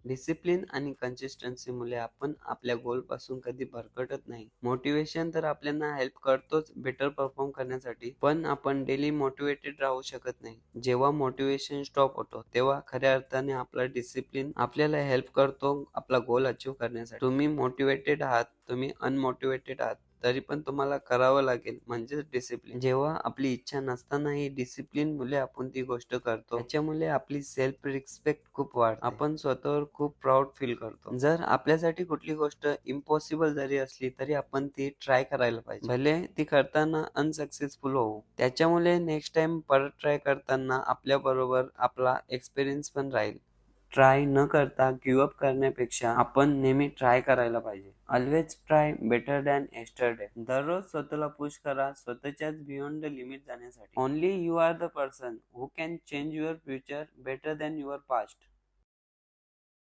Discipline आणि consistency मुळे आपण आपल्या गोल पासून कधी भरकटत नाही. मोटिवेशन तर आपल्याला हेल्प करतोच बेटर परफॉर्म करण्यासाठी, पण आपण डेली मोटिवेटेड राहू शकत नाही. जेव्हा मोटिवेशन स्टॉप होतो तेव्हा खऱ्या अर्थाने आपला डिसिप्लिन आपल्याला हेल्प करतो आपला गोल अचीव करण्यासाठी. तुम्ही मोटिवेटेड आहात, तुम्ही अनमोटिवेटेड आहात, तरी पण तुम्हाला करावं लागेल, म्हणजेच डिसिप्लिन. जेव्हा आपली इच्छा नसतानाही डिसिप्लिन मुळे आपण ती गोष्ट करतो, त्याच्यामुळे आपली सेल्फ रिस्पेक्ट खूप वाढते. आपण स्वतःवर खूप प्राऊड फील करतो. जर आपल्यासाठी कुठली गोष्ट इम्पॉसिबल जरी असली तरी आपण ती ट्राय करायला पाहिजे, भले ती करताना अनसक्सेसफुल होऊ. त्याच्यामुळे नेक्स्ट टाइम परत ट्राय करताना आपल्या बरोबर आपला एक्सपिरियन्स पण राहील. ट्राय न करता गिव्ह अप करण्यापेक्षा आपण नेहमी ट्राय करायला पाहिजे. Always try better than yesterday. दररोज स्वतःला पुश करा स्वतःच्याच बियॉन्ड द लिमिट जाण्यासाठी. Only you are the person who can change your future better than your past.